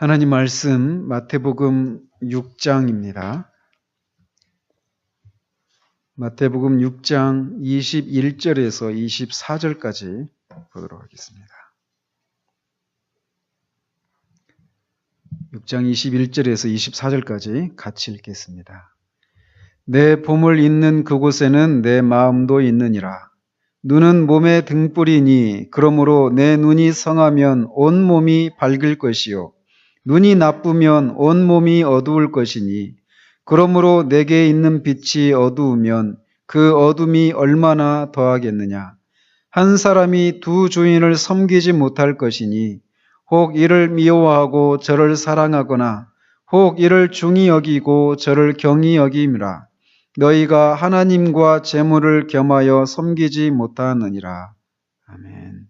하나님 말씀 마태복음 6장입니다. 마태복음 6장 21절에서 24절까지 보도록 하겠습니다. 6장 21절에서 24절까지 같이 읽겠습니다. 내 보물 있는 그곳에는 내 마음도 있느니라. 눈은 몸의 등불이니 그러므로 내 눈이 성하면 온 몸이 밝을 것이요 눈이 나쁘면 온 몸이 어두울 것이니 그러므로 내게 있는 빛이 어두우면 그 어둠이 얼마나 더하겠느냐. 한 사람이 두 주인을 섬기지 못할 것이니 혹 이를 미워하고 저를 사랑하거나 혹 이를 중히 여기고 저를 경히 여김이라. 너희가 하나님과 재물을 겸하여 섬기지 못하느니라. 아멘.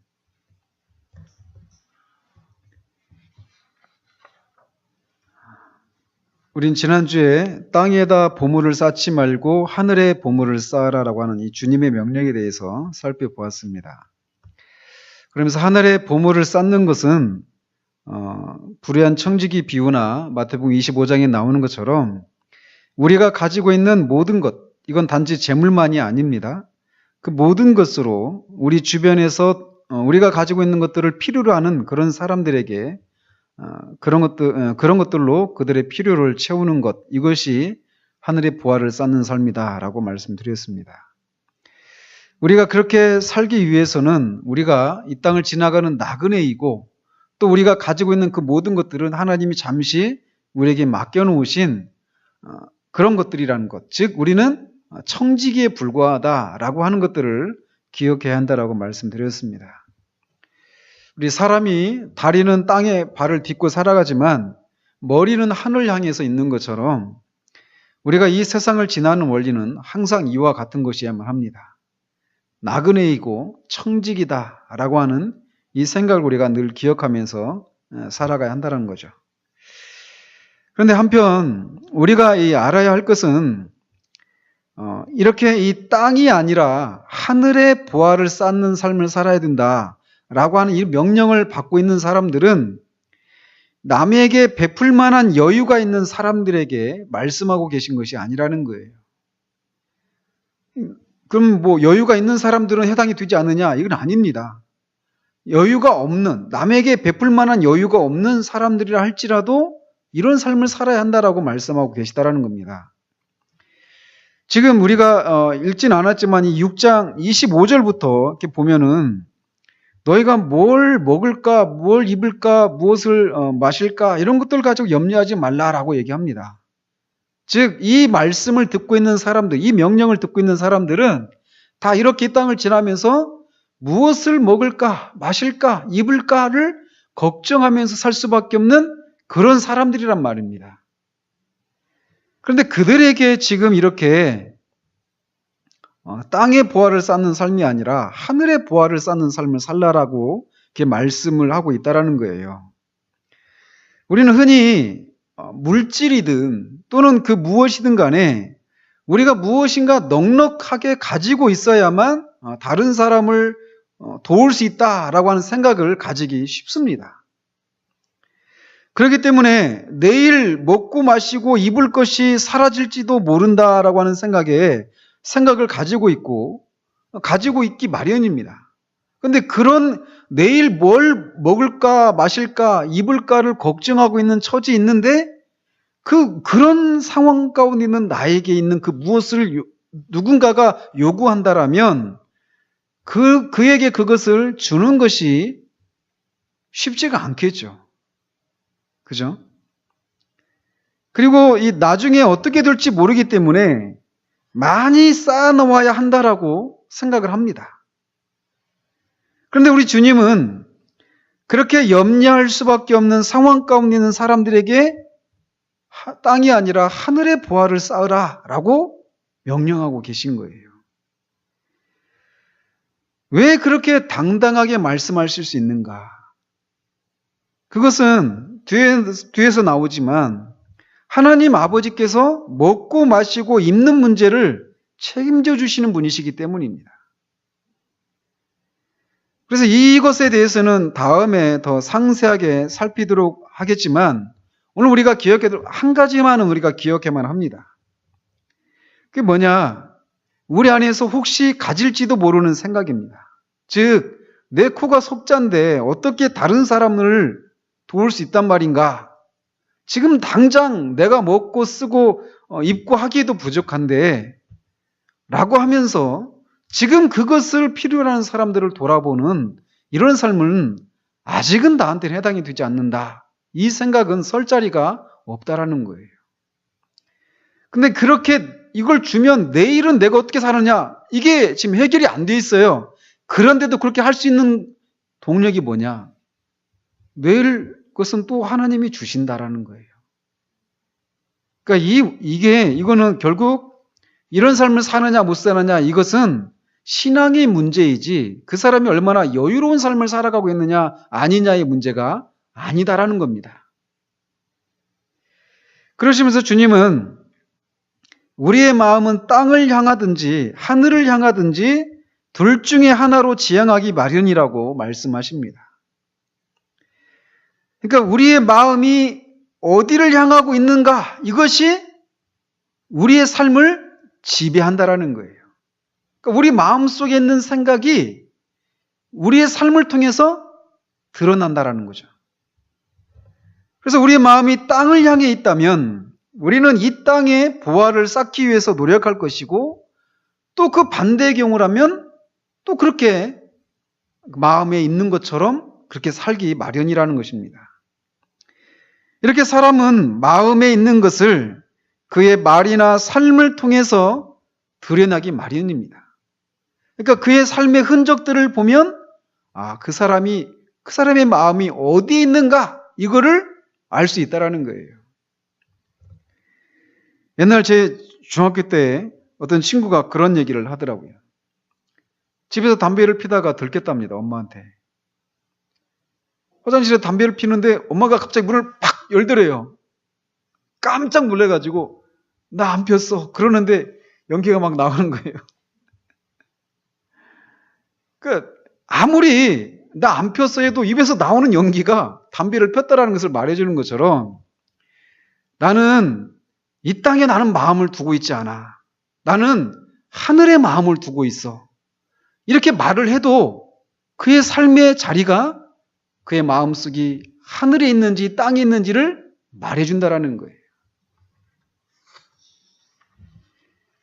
우린 지난주에 땅에다 보물을 쌓지 말고 하늘에 보물을 쌓으라라고 하는 이 주님의 명령에 대해서 살펴보았습니다. 그러면서 하늘에 보물을 쌓는 것은 불의한 청지기 비유나 마태복음 25장에 나오는 것처럼 우리가 가지고 있는 모든 것, 이건 단지 재물만이 아닙니다. 그 모든 것으로 우리 주변에서 우리가 가지고 있는 것들을 필요로 하는 그런 사람들에게 그런 것들로 그들의 필요를 채우는 것, 이것이 하늘의 보화를 쌓는 삶이다라고 말씀드렸습니다. 우리가 그렇게 살기 위해서는 우리가 이 땅을 지나가는 나그네이고 또 우리가 가지고 있는 그 모든 것들은 하나님이 잠시 우리에게 맡겨놓으신 그런 것들이라는 것, 즉 우리는 청지기에 불과하다라고 하는 것들을 기억해야 한다라고 말씀드렸습니다. 우리 사람이 다리는 땅에 발을 딛고 살아가지만 머리는 하늘 향해서 있는 것처럼 우리가 이 세상을 지나는 원리는 항상 이와 같은 것이야만 합니다. 나그네이고 청지기다라고 하는 이 생각을 우리가 늘 기억하면서 살아가야 한다는 거죠. 그런데 한편 우리가 알아야 할 것은 이렇게 이 땅이 아니라 하늘의 보화를 쌓는 삶을 살아야 된다라고 하는 이 명령을 받고 있는 사람들은 남에게 베풀 만한 여유가 있는 사람들에게 말씀하고 계신 것이 아니라는 거예요. 그럼 여유가 있는 사람들은 해당이 되지 않느냐? 이건 아닙니다. 여유가 없는, 남에게 베풀 만한 여유가 없는 사람들이라 할지라도 이런 삶을 살아야 한다라고 말씀하고 계시다라는 겁니다. 지금 우리가 읽진 않았지만 이 6장 25절부터 이렇게 보면은 너희가 뭘 먹을까, 뭘 입을까, 무엇을 마실까 이런 것들 가지고 염려하지 말라라고 얘기합니다. 즉 이 말씀을 듣고 있는 사람들, 이 명령을 듣고 있는 사람들은 다 이렇게 이 땅을 지나면서 무엇을 먹을까, 마실까, 입을까를 걱정하면서 살 수밖에 없는 그런 사람들이란 말입니다. 그런데 그들에게 지금 이렇게 땅의 보화를 쌓는 삶이 아니라 하늘의 보화를 쌓는 삶을 살라라고 이렇게 말씀을 하고 있다라는 거예요. 우리는 흔히 물질이든 또는 그 무엇이든 간에 우리가 무엇인가 넉넉하게 가지고 있어야만 다른 사람을 도울 수 있다라고 하는 생각을 가지기 쉽습니다. 그렇기 때문에 내일 먹고 마시고 입을 것이 사라질지도 모른다라고 하는 생각을 가지고 있고 가지고 있기 마련입니다. 그런데 그런 내일 뭘 먹을까 마실까 입을까를 걱정하고 있는 처지에 있는데 그런 상황 가운데 있는 나에게 있는 그 무엇을 누군가가 요구한다라면 그에게 그것을 주는 것이 쉽지가 않겠죠. 그죠? 그리고 이 나중에 어떻게 될지 모르기 때문에 많이 쌓아놓아야 한다라고 생각을 합니다. 그런데 우리 주님은 그렇게 염려할 수밖에 없는 상황 가운데 있는 사람들에게 땅이 아니라 하늘의 보화를 쌓으라라고 명령하고 계신 거예요. 왜 그렇게 당당하게 말씀하실 수 있는가? 그것은 뒤에서 나오지만 하나님 아버지께서 먹고 마시고 입는 문제를 책임져 주시는 분이시기 때문입니다. 그래서 이것에 대해서는 다음에 더 상세하게 살피도록 하겠지만 오늘 우리가 기억해도 한 가지만은 우리가 기억해만 합니다. 그게 뭐냐? 우리 안에서 혹시 가질지도 모르는 생각입니다. 즉, 내 코가 속잔데 어떻게 다른 사람을 도울 수 있단 말인가? 지금 당장 내가 먹고 쓰고 입고 하기에도 부족한데 라고 하면서 지금 그것을 필요로 하는 사람들을 돌아보는 이런 삶은 아직은 나한테는 해당이 되지 않는다. 이 생각은 설 자리가 없다라는 거예요. 근데 그렇게 이걸 주면 내일은 내가 어떻게 사느냐? 이게 지금 해결이 안 돼 있어요. 그런데도 그렇게 할 수 있는 동력이 뭐냐? 내일 것은 또 하나님이 주신다라는 거예요. 그러니까 이거는 결국 이런 삶을 사느냐 못 사느냐 이것은 신앙의 문제이지 그 사람이 얼마나 여유로운 삶을 살아가고 있느냐 아니냐의 문제가 아니다라는 겁니다. 그러시면서 주님은 우리의 마음은 땅을 향하든지 하늘을 향하든지 둘 중에 하나로 지향하기 마련이라고 말씀하십니다. 그러니까 우리의 마음이 어디를 향하고 있는가 이것이 우리의 삶을 지배한다라는 거예요. 그러니까 우리 마음속에 있는 생각이 우리의 삶을 통해서 드러난다라는 거죠. 그래서 우리의 마음이 땅을 향해 있다면 우리는 이 땅에 보화를 쌓기 위해서 노력할 것이고 또 그 반대의 경우라면 또 그렇게 마음에 있는 것처럼 그렇게 살기 마련이라는 것입니다. 이렇게 사람은 마음에 있는 것을 그의 말이나 삶을 통해서 드러나기 마련입니다. 그러니까 그의 삶의 흔적들을 보면 그 사람의 마음이 어디에 있는가 이거를 알 수 있다라는 거예요. 옛날 제 중학교 때 어떤 친구가 그런 얘기를 하더라고요. 집에서 담배를 피다가 들켰답니다. 엄마한테. 화장실에 담배를 피는데 엄마가 갑자기 문을 팍 열더래요. 깜짝 놀래가지고 나 안 폈어. 그러는데 연기가 막 나오는 거예요. 그러니까 아무리 나 안 폈어 해도 입에서 나오는 연기가 담배를 폈다라는 것을 말해주는 것처럼 나는 이 땅에 나는 마음을 두고 있지 않아. 나는 하늘에 마음을 두고 있어. 이렇게 말을 해도 그의 삶의 자리가 그의 마음속이 하늘에 있는지 땅에 있는지를 말해준다라는 거예요.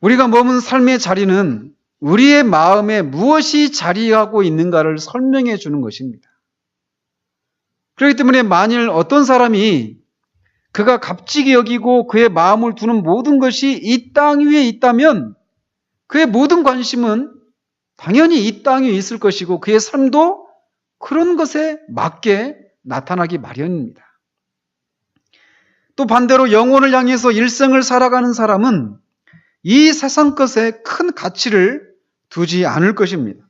우리가 머문 삶의 자리는 우리의 마음에 무엇이 자리하고 있는가를 설명해 주는 것입니다. 그렇기 때문에 만일 어떤 사람이 그가 값지게 여기고 그의 마음을 두는 모든 것이 이 땅 위에 있다면 그의 모든 관심은 당연히 이 땅 위에 있을 것이고 그의 삶도 그런 것에 맞게 나타나기 마련입니다. 또 반대로 영혼을 향해서 일생을 살아가는 사람은 이 세상 것에 큰 가치를 두지 않을 것입니다.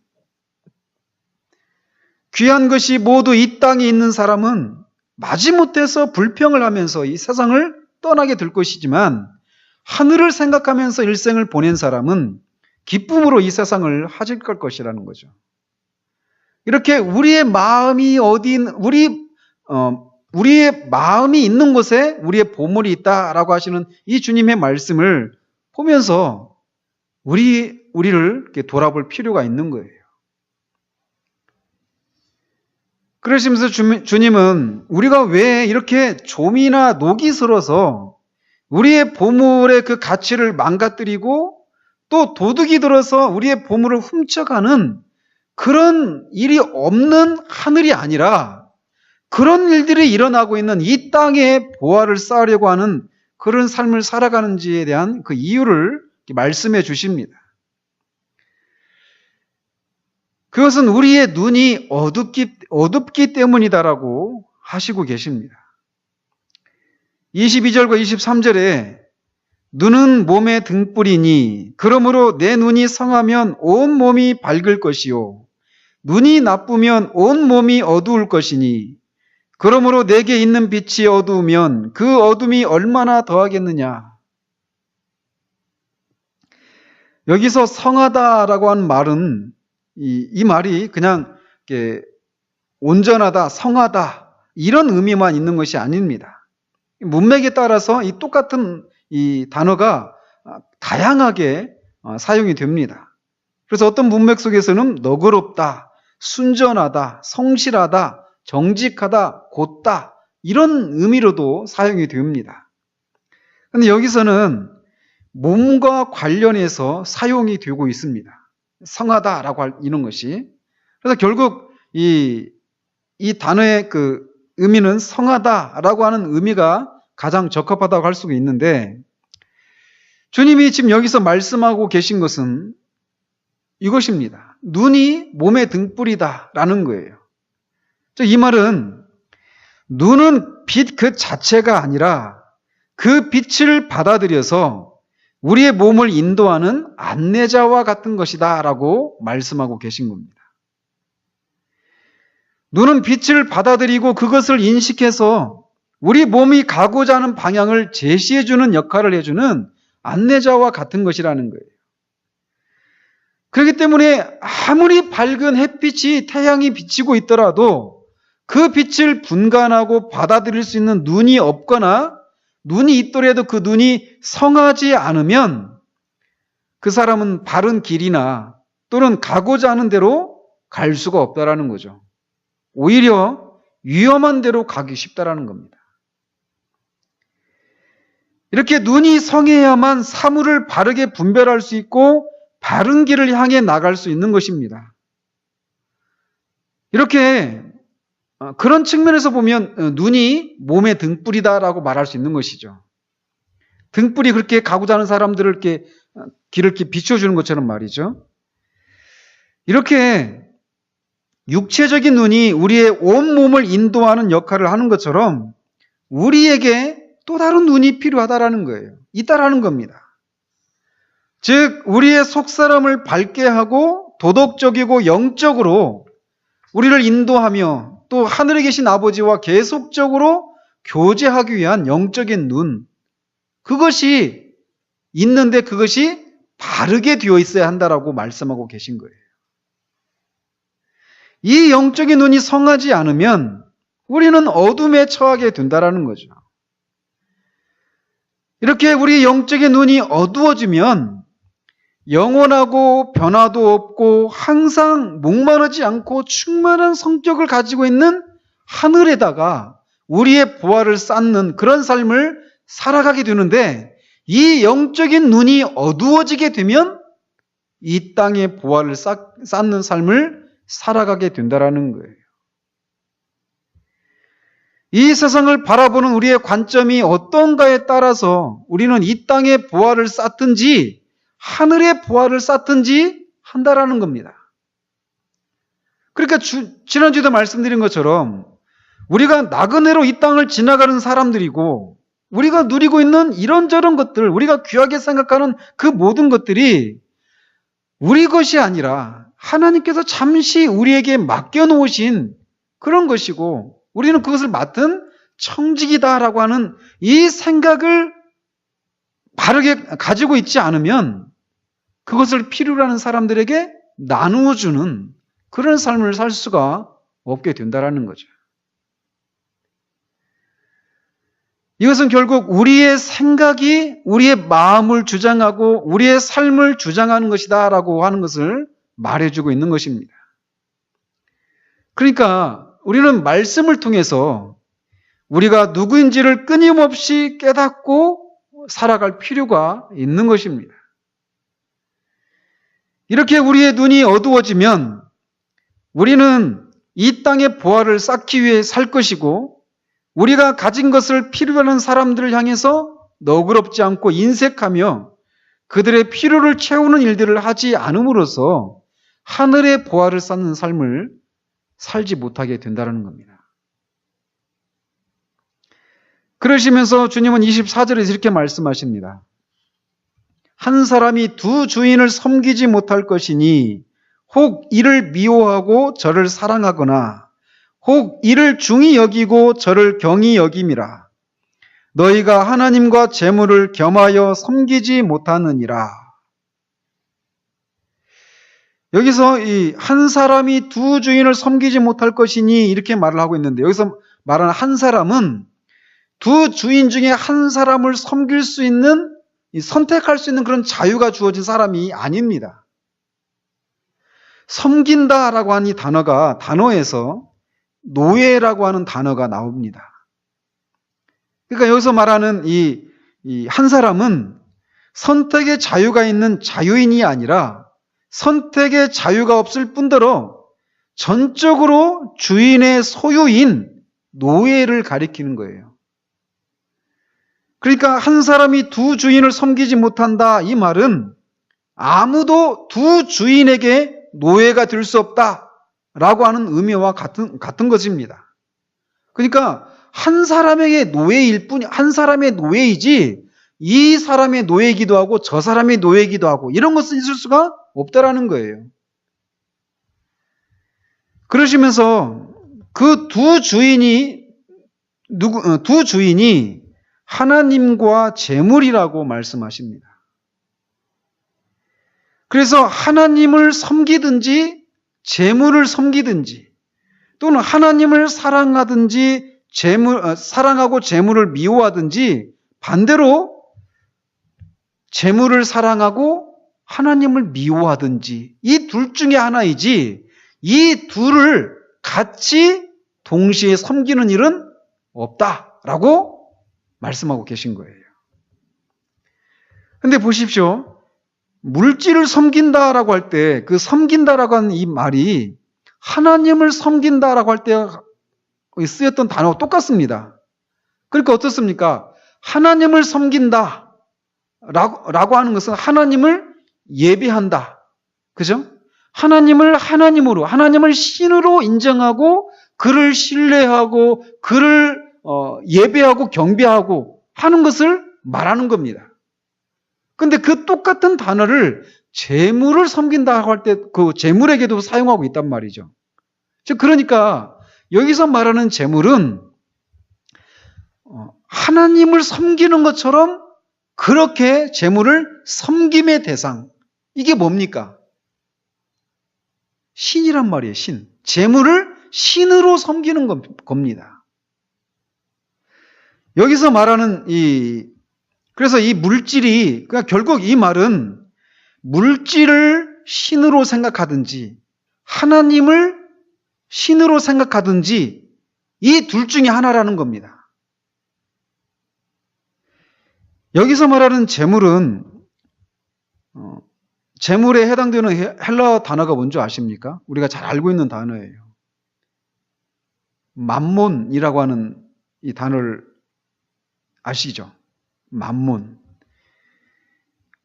귀한 것이 모두 이 땅에 있는 사람은 마지못해서 불평을 하면서 이 세상을 떠나게 될 것이지만 하늘을 생각하면서 일생을 보낸 사람은 기쁨으로 이 세상을 하직할 것이라는 거죠. 이렇게 우리의 마음이 우리의 마음이 있는 곳에 우리의 보물이 있다라고 하시는 이 주님의 말씀을 보면서 우리를 이렇게 돌아볼 필요가 있는 거예요. 그러시면서 주님은 우리가 왜 이렇게 좀이나 녹이 슬어서 우리의 보물의 그 가치를 망가뜨리고 또 도둑이 들어서 우리의 보물을 훔쳐가는 그런 일이 없는 하늘이 아니라 그런 일들이 일어나고 있는 이 땅에 보화를 쌓으려고 하는 그런 삶을 살아가는지에 대한 그 이유를 말씀해 주십니다. 그것은 우리의 눈이 어둡기 때문이다라고 하시고 계십니다. 22절과 23절에 눈은 몸의 등불이니 그러므로 내 눈이 성하면 온 몸이 밝을 것이요 눈이 나쁘면 온 몸이 어두울 것이니 그러므로 내게 있는 빛이 어두우면 그 어둠이 얼마나 더하겠느냐. 여기서 성하다라고 한 말은 이 말이 그냥 이렇게 온전하다, 성하다 이런 의미만 있는 것이 아닙니다. 문맥에 따라서 이 똑같은 이 단어가 다양하게 사용이 됩니다. 그래서 어떤 문맥 속에서는 너그럽다, 순전하다, 성실하다, 정직하다, 곧다 이런 의미로도 사용이 됩니다. 그런데 여기서는 몸과 관련해서 사용이 되고 있습니다. 성하다라고 이런 것이. 그래서 결국 이 단어의 그 의미는 성하다라고 하는 의미가 가장 적합하다고 할 수가 있는데, 주님이 지금 여기서 말씀하고 계신 것은 이것입니다. 눈이 몸의 등불이다라는 거예요. 이 말은 눈은 빛 그 자체가 아니라 그 빛을 받아들여서 우리의 몸을 인도하는 안내자와 같은 것이다 라고 말씀하고 계신 겁니다. 눈은 빛을 받아들이고 그것을 인식해서 우리 몸이 가고자 하는 방향을 제시해주는 역할을 해주는 안내자와 같은 것이라는 거예요. 그렇기 때문에 아무리 밝은 햇빛이 태양이 비치고 있더라도 그 빛을 분간하고 받아들일 수 있는 눈이 없거나 눈이 있더라도 그 눈이 성하지 않으면 그 사람은 바른 길이나 또는 가고자 하는 대로 갈 수가 없다라는 거죠. 오히려 위험한 데로 가기 쉽다라는 겁니다. 이렇게 눈이 성해야만 사물을 바르게 분별할 수 있고 바른 길을 향해 나갈 수 있는 것입니다. 이렇게 그런 측면에서 보면 눈이 몸의 등불이다라고 말할 수 있는 것이죠. 등불이 그렇게 가고자 하는 사람들을 이렇게 길을 이렇게 비춰주는 것처럼 말이죠. 이렇게 육체적인 눈이 우리의 온몸을 인도하는 역할을 하는 것처럼 우리에게 또 다른 눈이 필요하다라는 거예요. 있다라는 겁니다. 즉 우리의 속사람을 밝게 하고 도덕적이고 영적으로 우리를 인도하며 또 하늘에 계신 아버지와 계속적으로 교제하기 위한 영적인 눈, 그것이 있는데 그것이 바르게 되어 있어야 한다라고 말씀하고 계신 거예요. 이 영적인 눈이 성하지 않으면 우리는 어둠에 처하게 된다라는 거죠. 이렇게 우리 영적인 눈이 어두워지면 영원하고 변화도 없고 항상 목마르지 않고 충만한 성격을 가지고 있는 하늘에다가 우리의 보화를 쌓는 그런 삶을 살아가게 되는데, 이 영적인 눈이 어두워지게 되면 이 땅에 보화를 쌓는 삶을 살아가게 된다라는 거예요. 이 세상을 바라보는 우리의 관점이 어떤가에 따라서 우리는 이 땅에 보화를 쌓든지 하늘의 보화를 쌓든지 한다라는 겁니다. 그러니까 지난주에도 말씀드린 것처럼 우리가 나그네로 이 땅을 지나가는 사람들이고 우리가 누리고 있는 이런저런 것들, 우리가 귀하게 생각하는 그 모든 것들이 우리 것이 아니라 하나님께서 잠시 우리에게 맡겨놓으신 그런 것이고 우리는 그것을 맡은 청직이다라고 하는 이 생각을 바르게 가지고 있지 않으면 그것을 필요로 하는 사람들에게 나누어주는 그런 삶을 살 수가 없게 된다는 거죠. 이것은 결국 우리의 생각이 우리의 마음을 주장하고 우리의 삶을 주장하는 것이다 라고 하는 것을 말해주고 있는 것입니다. 그러니까 우리는 말씀을 통해서 우리가 누구인지를 끊임없이 깨닫고 살아갈 필요가 있는 것입니다. 이렇게 우리의 눈이 어두워지면 우리는 이 땅의 보화를 쌓기 위해 살 것이고 우리가 가진 것을 필요로 하는 사람들을 향해서 너그럽지 않고 인색하며 그들의 필요를 채우는 일들을 하지 않음으로써 하늘의 보화를 쌓는 삶을 살지 못하게 된다는 겁니다. 그러시면서 주님은 24절에서 이렇게 말씀하십니다. 한 사람이 두 주인을 섬기지 못할 것이니 혹 이를 미워하고 저를 사랑하거나 혹 이를 중히 여기고 저를 경히 여김이라. 너희가 하나님과 재물을 겸하여 섬기지 못하느니라. 여기서 이 한 사람이 두 주인을 섬기지 못할 것이니 이렇게 말을 하고 있는데, 여기서 말하는 한 사람은 두 주인 중에 한 사람을 섬길 수 있는, 선택할 수 있는 그런 자유가 주어진 사람이 아닙니다. 섬긴다라고 하는 이 단어에서 노예라고 하는 단어가 나옵니다. 그러니까 여기서 말하는 이 한 사람은 선택의 자유가 있는 자유인이 아니라 선택의 자유가 없을 뿐더러 전적으로 주인의 소유인 노예를 가리키는 거예요. 그러니까 한 사람이 두 주인을 섬기지 못한다, 이 말은 아무도 두 주인에게 노예가 될 수 없다라고 하는 의미와 같은 것입니다. 그러니까 한 사람에게 노예일 뿐이, 한 사람의 노예이지 이 사람의 노예이기도 하고 저 사람의 노예이기도 하고 이런 것은 있을 수가 없다라는 거예요. 그러시면서 그 두 주인이 하나님과 재물이라고 말씀하십니다. 그래서 하나님을 섬기든지 재물을 섬기든지 또는 하나님을 사랑하든지 사랑하고 재물을 미워하든지 반대로 재물을 사랑하고 하나님을 미워하든지 이 둘 중에 하나이지 이 둘을 같이 동시에 섬기는 일은 없다라고 말씀하고 계신 거예요. 근데 보십시오. 물질을 섬긴다라고 할 때 그 섬긴다라고 하는 이 말이 하나님을 섬긴다라고 할 때 쓰였던 단어와 똑같습니다. 그러니까 어떻습니까? 하나님을 섬긴다 라고 하는 것은 하나님을 예배한다. 그죠? 하나님을 하나님으로, 하나님을 신으로 인정하고 그를 신뢰하고 그를 예배하고 경배하고 하는 것을 말하는 겁니다. 근데 그 똑같은 단어를 재물을 섬긴다고 할 때 그 재물에게도 사용하고 있단 말이죠. 즉 그러니까 여기서 말하는 재물은 하나님을 섬기는 것처럼 그렇게 재물을 섬김의 대상, 이게 뭡니까? 신이란 말이에요. 신. 재물을 신으로 섬기는 겁니다. 여기서 말하는 그래서 이 물질이, 그러니까 결국 이 말은 물질을 신으로 생각하든지 하나님을 신으로 생각하든지 이 둘 중에 하나라는 겁니다. 여기서 말하는 재물은 재물에 해당되는 헬라어 단어가 뭔지 아십니까? 우리가 잘 알고 있는 단어예요. 맘몬이라고 하는 이 단어를 아시죠? 맘몬.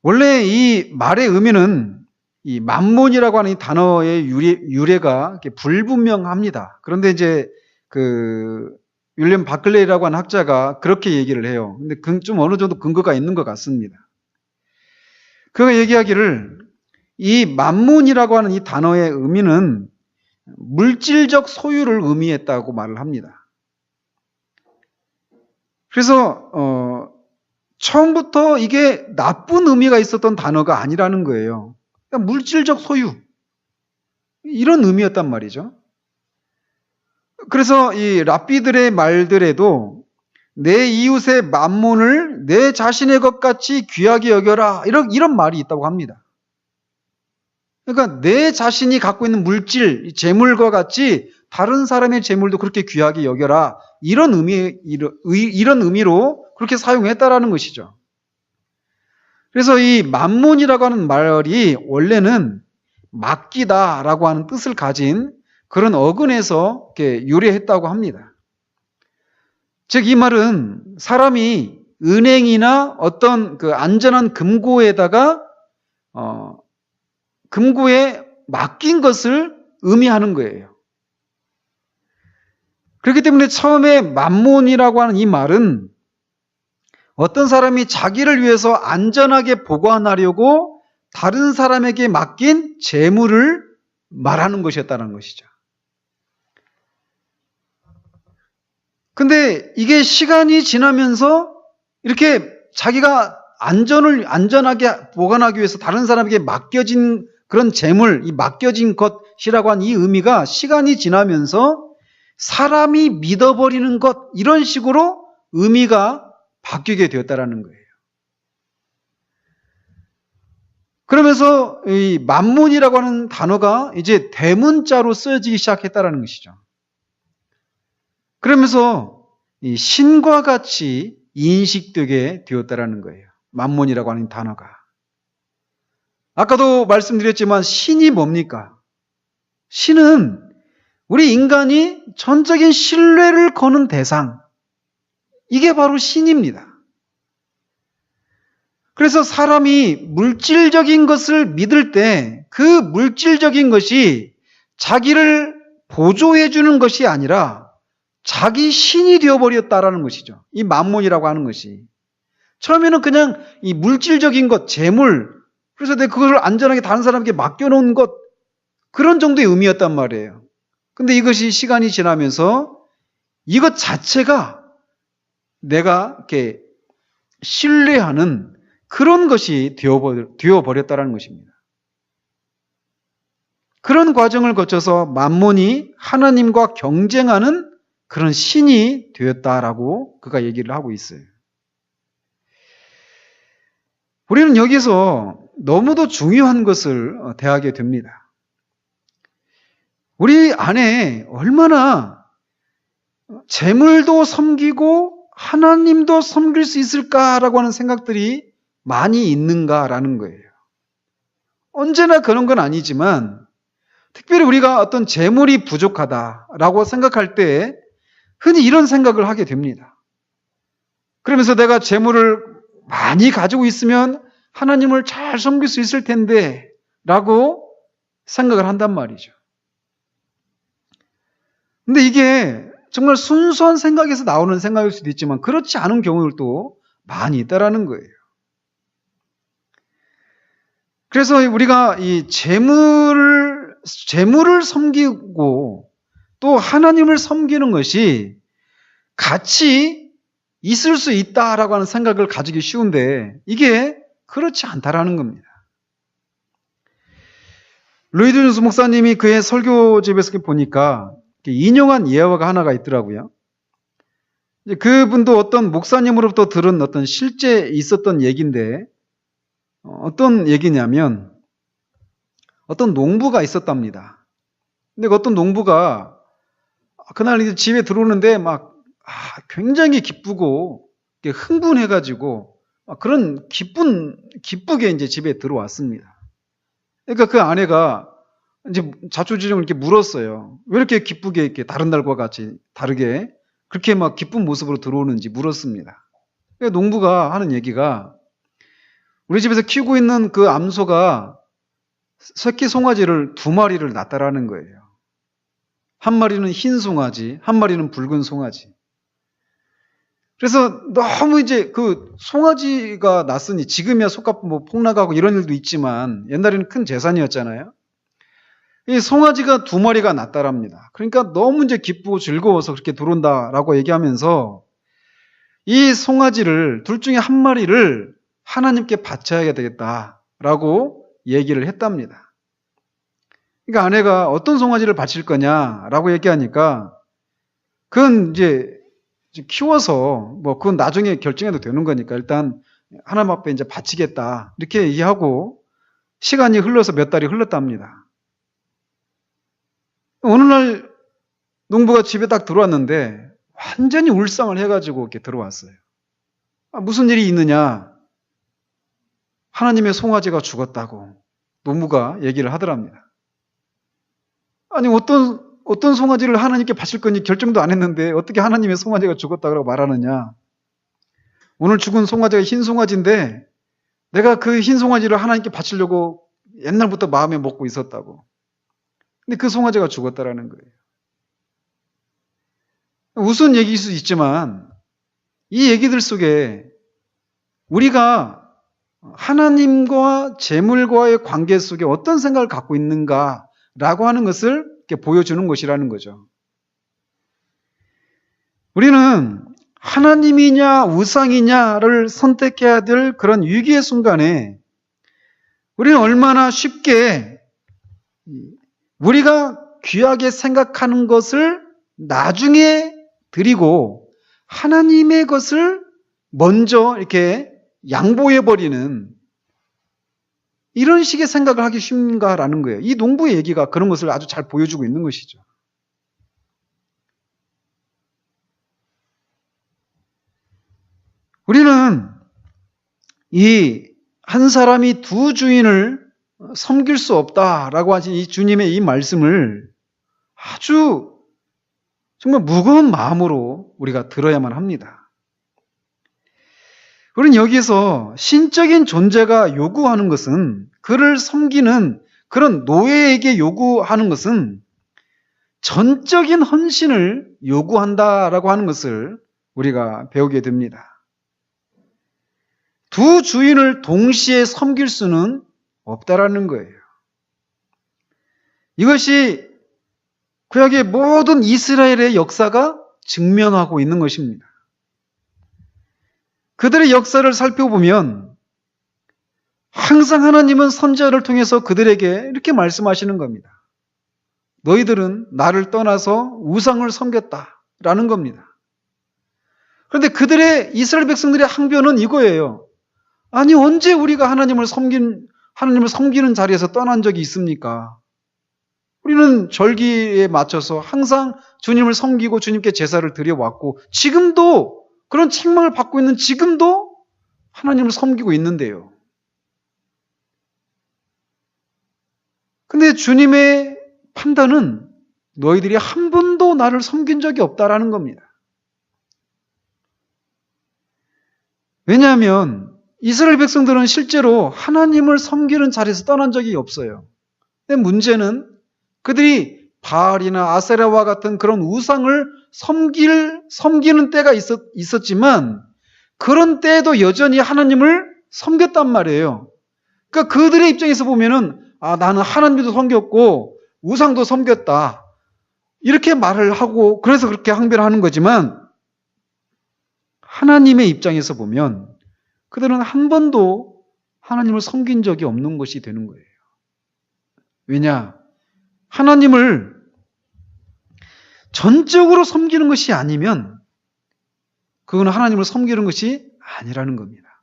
원래 이 말의 의미는 이 맘몬이라고 하는 이 단어의 유래가 불분명합니다. 그런데 이제 윌리엄 바클레이라고 하는 학자가 그렇게 얘기를 해요. 근데 좀 어느 정도 근거가 있는 것 같습니다. 그가 얘기하기를 이 맘몬이라고 하는 이 단어의 의미는 물질적 소유를 의미했다고 말을 합니다. 그래서 처음부터 이게 나쁜 의미가 있었던 단어가 아니라는 거예요. 그러니까 물질적 소유, 이런 의미였단 말이죠. 그래서 이 랍비들의 말들에도 내 이웃의 만몬을 내 자신의 것 같이 귀하게 여겨라, 이런 말이 있다고 합니다. 그러니까 내 자신이 갖고 있는 물질, 재물과 같이 다른 사람의 재물도 그렇게 귀하게 여겨라, 이런 의미로 그렇게 사용했다라는 것이죠. 그래서 이 만몬이라고 하는 말이 원래는 맡기다라고 하는 뜻을 가진 그런 어근에서 이렇게 유래했다고 합니다. 즉 이 말은 사람이 은행이나 어떤 그 안전한 금고에다가 금고에 맡긴 것을 의미하는 거예요. 그렇기 때문에 처음에 만몬이라고 하는 이 말은 어떤 사람이 자기를 위해서 안전하게 보관하려고 다른 사람에게 맡긴 재물을 말하는 것이었다는 것이죠. 근데 이게 시간이 지나면서 이렇게 자기가 안전하게 보관하기 위해서 다른 사람에게 맡겨진 그런 재물, 이 맡겨진 것이라고 한 이 의미가 시간이 지나면서 사람이 믿어버리는 것, 이런 식으로 의미가 바뀌게 되었다라는 거예요. 그러면서 이 만몬이라고 하는 단어가 이제 대문자로 쓰여지기 시작했다라는 것이죠. 그러면서 이 신과 같이 인식되게 되었다라는 거예요. 만몬이라고 하는 단어가. 아까도 말씀드렸지만 신이 뭡니까? 신은 우리 인간이 전적인 신뢰를 거는 대상. 이게 바로 신입니다. 그래서 사람이 물질적인 것을 믿을 때 그 물질적인 것이 자기를 보조해 주는 것이 아니라 자기 신이 되어버렸다라는 것이죠. 이 만몬이라고 하는 것이. 처음에는 그냥 이 물질적인 것, 재물, 그래서 내가 그걸 안전하게 다른 사람에게 맡겨놓은 것, 그런 정도의 의미였단 말이에요. 근데 이것이 시간이 지나면서 이것 자체가 내가 이렇게 신뢰하는 그런 것이 되어버렸다는 것입니다. 그런 과정을 거쳐서 만몬이 하나님과 경쟁하는 그런 신이 되었다라고 그가 얘기를 하고 있어요. 우리는 여기서 너무도 중요한 것을 대하게 됩니다. 우리 안에 얼마나 재물도 섬기고 하나님도 섬길 수 있을까라고 하는 생각들이 많이 있는가라는 거예요. 언제나 그런 건 아니지만 특별히 우리가 어떤 재물이 부족하다라고 생각할 때 흔히 이런 생각을 하게 됩니다. 그러면서 내가 재물을 많이 가지고 있으면 하나님을 잘 섬길 수 있을 텐데 라고 생각을 한단 말이죠. 근데 이게 정말 순수한 생각에서 나오는 생각일 수도 있지만 그렇지 않은 경우들도 많이 있다라는 거예요. 그래서 우리가 이 재물을 섬기고 또 하나님을 섬기는 것이 같이 있을 수 있다라고 하는 생각을 가지기 쉬운데 이게 그렇지 않다라는 겁니다. 로이드 존스 목사님이 그의 설교집에서 보니까 인용한 예화가 하나가 있더라고요. 그분도 어떤 목사님으로부터 들은 어떤 실제 있었던 얘기인데 어떤 얘기냐면 어떤 농부가 있었답니다. 근데 어떤 농부가 그날 이제 집에 들어오는데 막 굉장히 기쁘고 흥분해가지고 그런 기쁘게 이제 집에 들어왔습니다. 그러니까 그 아내가 이제 자초지종을 이렇게 물었어요. 왜 이렇게 기쁘게 이렇게 다른 날과 같이 다르게 그렇게 막 기쁜 모습으로 들어오는지 물었습니다. 그러니까 농부가 하는 얘기가 우리 집에서 키우고 있는 그 암소가 새끼 송아지를 2마리를 낳았다라는 거예요. 한 마리는 흰 송아지, 한 마리는 붉은 송아지. 그래서 너무 이제 그 송아지가 났으니 지금이야 속값 뭐 폭락하고 이런 일도 있지만 옛날에는 큰 재산이었잖아요. 이 송아지가 2마리가 났다랍니다. 그러니까 너무 이제 기쁘고 즐거워서 그렇게 들어온다라고 얘기하면서 이 송아지를 둘 중에 한 마리를 하나님께 바쳐야 되겠다라고 얘기를 했답니다. 그러니까 아내가 어떤 송아지를 바칠 거냐라고 얘기하니까 그건 이제 키워서 뭐 그건 나중에 결정해도 되는 거니까 일단 하나님 앞에 이제 바치겠다 이렇게 얘기하고 시간이 흘러서 몇 달이 흘렀답니다. 어느 날 농부가 집에 딱 들어왔는데 완전히 울상을 해가지고 이렇게 들어왔어요. 무슨 일이 있느냐? 하나님의 송아지가 죽었다고 농부가 얘기를 하더랍니다. 아니 어떤 송아지를 하나님께 바칠 거니 결정도 안 했는데 어떻게 하나님의 송아지가 죽었다고 말하느냐? 오늘 죽은 송아지가 흰 송아지인데 내가 그 흰 송아지를 하나님께 바치려고 옛날부터 마음에 먹고 있었다고. 근데 그 송아지가 죽었다라는 거예요. 우스운 얘기일 수 있지만 이 얘기들 속에 우리가 하나님과 재물과의 관계 속에 어떤 생각을 갖고 있는가라고 하는 것을 이렇게 보여주는 것이라는 거죠. 우리는 하나님이냐 우상이냐를 선택해야 될 그런 위기의 순간에 우리는 얼마나 쉽게 우리가 귀하게 생각하는 것을 나중에 드리고 하나님의 것을 먼저 이렇게 양보해버리는 이런 식의 생각을 하기 쉽은가라는 거예요. 이 농부의 얘기가 그런 것을 아주 잘 보여주고 있는 것이죠. 우리는 이 한 사람이 두 주인을 섬길 수 없다라고 하신 이 주님의 이 말씀을 아주 정말 무거운 마음으로 우리가 들어야만 합니다. 우리는 여기서 신적인 존재가 요구하는 것은, 그를 섬기는 그런 노예에게 요구하는 것은 전적인 헌신을 요구한다라고 하는 것을 우리가 배우게 됩니다. 두 주인을 동시에 섬길 수는 없다라는 거예요. 이것이 구약의 모든 이스라엘의 역사가 증명하고 있는 것입니다. 그들의 역사를 살펴보면 항상 하나님은 선지자를 통해서 그들에게 이렇게 말씀하시는 겁니다. 너희들은 나를 떠나서 우상을 섬겼다라는 겁니다. 그런데 그들의 이스라엘 백성들의 항변은 이거예요. 아니, 언제 우리가 하나님을 섬기는 자리에서 떠난 적이 있습니까? 우리는 절기에 맞춰서 항상 주님을 섬기고 주님께 제사를 드려왔고, 지금도 그런 책망을 받고 있는 지금도 하나님을 섬기고 있는데요. 근데 주님의 판단은 너희들이 한 번도 나를 섬긴 적이 없다라는 겁니다. 왜냐하면 이스라엘 백성들은 실제로 하나님을 섬기는 자리에서 떠난 적이 없어요. 근데 문제는 그들이 바알이나 아세라와 같은 그런 우상을 섬기는 때가 있었지만 그런 때에도 여전히 하나님을 섬겼단 말이에요. 그러니까 그들의 입장에서 보면은 나는 하나님도 섬겼고 우상도 섬겼다. 이렇게 말을 하고 그래서 그렇게 항변하는 거지만 하나님의 입장에서 보면 그들은 한 번도 하나님을 섬긴 적이 없는 것이 되는 거예요. 왜냐? 하나님을 전적으로 섬기는 것이 아니면 그건 하나님을 섬기는 것이 아니라는 겁니다.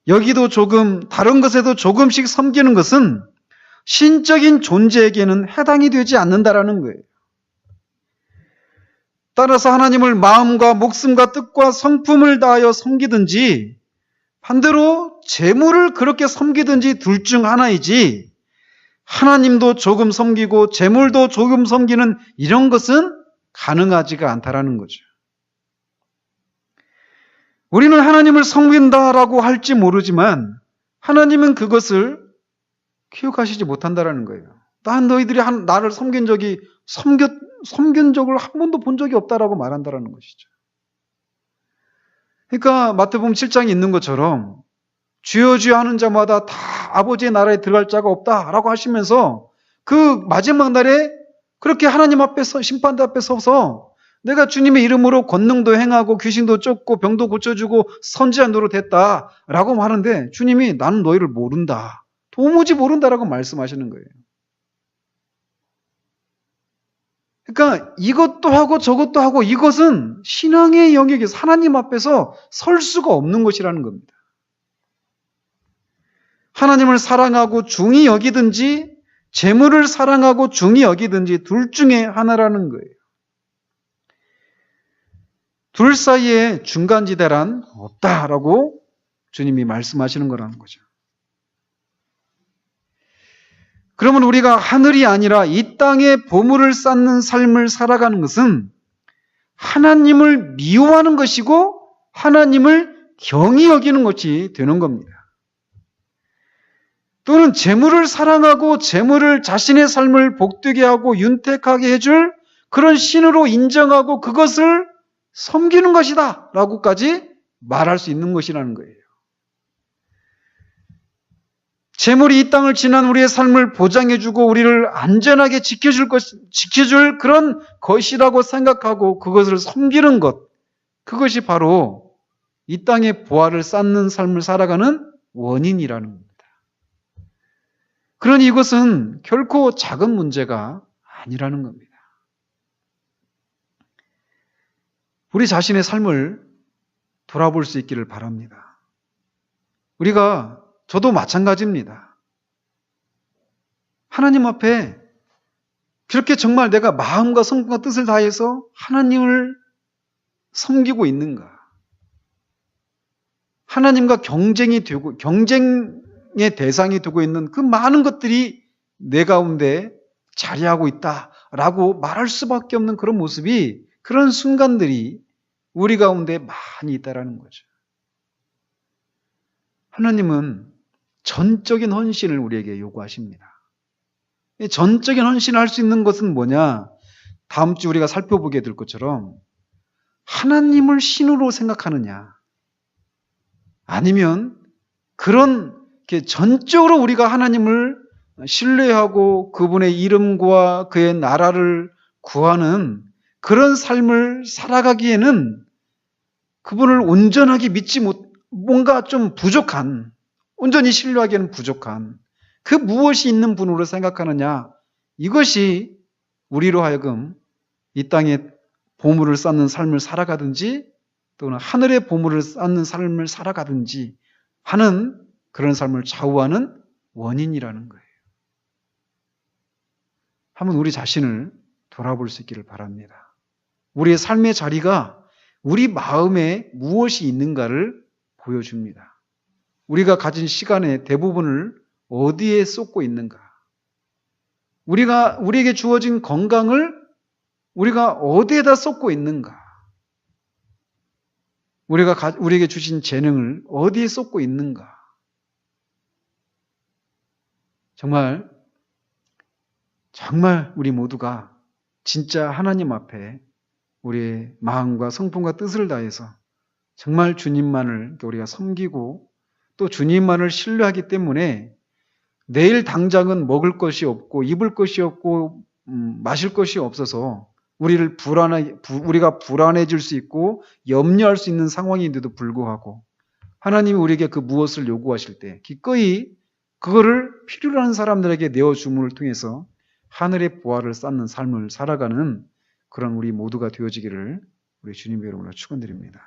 여기도 조금, 다른 것에도 조금씩 섬기는 것은 신적인 존재에게는 해당이 되지 않는다라는 거예요. 따라서 하나님을 마음과 목숨과 뜻과 성품을 다하여 섬기든지 반대로 재물을 그렇게 섬기든지 둘 중 하나이지 하나님도 조금 섬기고 재물도 조금 섬기는 이런 것은 가능하지가 않다라는 거죠. 우리는 하나님을 섬긴다라고 할지 모르지만 하나님은 그것을 기억하시지 못한다라는 거예요. 너희들이 나를 섬긴 적을 한 번도 본 적이 없다라고 말한다라는 것이죠. 그러니까 마태복음 7장에 있는 것처럼 주여 주여 하는 자마다 다 아버지의 나라에 들어갈 자가 없다라고 하시면서 그 마지막 날에 그렇게 하나님 앞에서 심판대 앞에 서서 내가 주님의 이름으로 권능도 행하고 귀신도 쫓고 병도 고쳐주고 선지자 노릇했다라고 하는데 주님이 나는 너희를 모른다. 도무지 모른다라고 말씀하시는 거예요. 그러니까 이것도 하고 저것도 하고 이것은 신앙의 영역에서 하나님 앞에서 설 수가 없는 것이라는 겁니다. 하나님을 사랑하고 중히 여기든지 재물을 사랑하고 중히 여기든지 둘 중에 하나라는 거예요. 둘 사이에 중간지대란 없다라고 주님이 말씀하시는 거라는 거죠. 그러면 우리가 하늘이 아니라 이 땅에 보물을 쌓는 삶을 살아가는 것은 하나님을 미워하는 것이고 하나님을 경히 여기는 것이 되는 겁니다. 또는 재물을 사랑하고 재물을 자신의 삶을 복되게 하고 윤택하게 해줄 그런 신으로 인정하고 그것을 섬기는 것이다 라고까지 말할 수 있는 것이라는 거예요. 재물이 이 땅을 지난 우리의 삶을 보장해주고 우리를 안전하게 지켜줄 그런 것이라고 생각하고 그것을 섬기는 것, 그것이 바로 이 땅의 보화를 쌓는 삶을 살아가는 원인이라는 겁니다. 그러니 이것은 결코 작은 문제가 아니라는 겁니다. 우리 자신의 삶을 돌아볼 수 있기를 바랍니다. 저도 마찬가지입니다. 하나님 앞에 그렇게 정말 내가 마음과 성품과 뜻을 다해서 하나님을 섬기고 있는가? 하나님과 경쟁의 대상이 되고 있는 그 많은 것들이 내 가운데 자리하고 있다라고 말할 수밖에 없는 그런 모습이, 그런 순간들이 우리 가운데 많이 있다라는 거죠. 하나님은 전적인 헌신을 우리에게 요구하십니다. 이 전적인 헌신을 할 수 있는 것은 뭐냐? 다음 주 우리가 살펴보게 될 것처럼 하나님을 신으로 생각하느냐, 아니면 그런 전적으로 우리가 하나님을 신뢰하고 그분의 이름과 그의 나라를 구하는 그런 삶을 살아가기에는 그분을 온전하게 믿지 못, 뭔가 좀 부족한, 온전히 신뢰하기에는 부족한 그 무엇이 있는 분으로 생각하느냐, 이것이 우리로 하여금 이 땅에 보물을 쌓는 삶을 살아가든지 또는 하늘의 보물을 쌓는 삶을 살아가든지 하는 그런 삶을 좌우하는 원인이라는 거예요. 한번 우리 자신을 돌아볼 수 있기를 바랍니다. 우리의 삶의 자리가 우리 마음에 무엇이 있는가를 보여줍니다. 우리가 가진 시간의 대부분을 어디에 쏟고 있는가? 우리에게 주어진 건강을 우리가 어디에다 쏟고 있는가? 우리에게 주신 재능을 어디에 쏟고 있는가? 정말 우리 모두가 진짜 하나님 앞에 우리의 마음과 성품과 뜻을 다해서 정말 주님만을 우리가 섬기고 또 주님만을 신뢰하기 때문에 내일 당장은 먹을 것이 없고 입을 것이 없고 마실 것이 없어서 우리가 불안해질 수 있고 염려할 수 있는 상황인데도 불구하고 하나님이 우리에게 그 무엇을 요구하실 때 기꺼이 그거를 필요로 하는 사람들에게 내어줌을 통해서 하늘의 보화를 쌓는 삶을 살아가는 그런 우리 모두가 되어지기를 우리 주님의 이름으로 축원드립니다.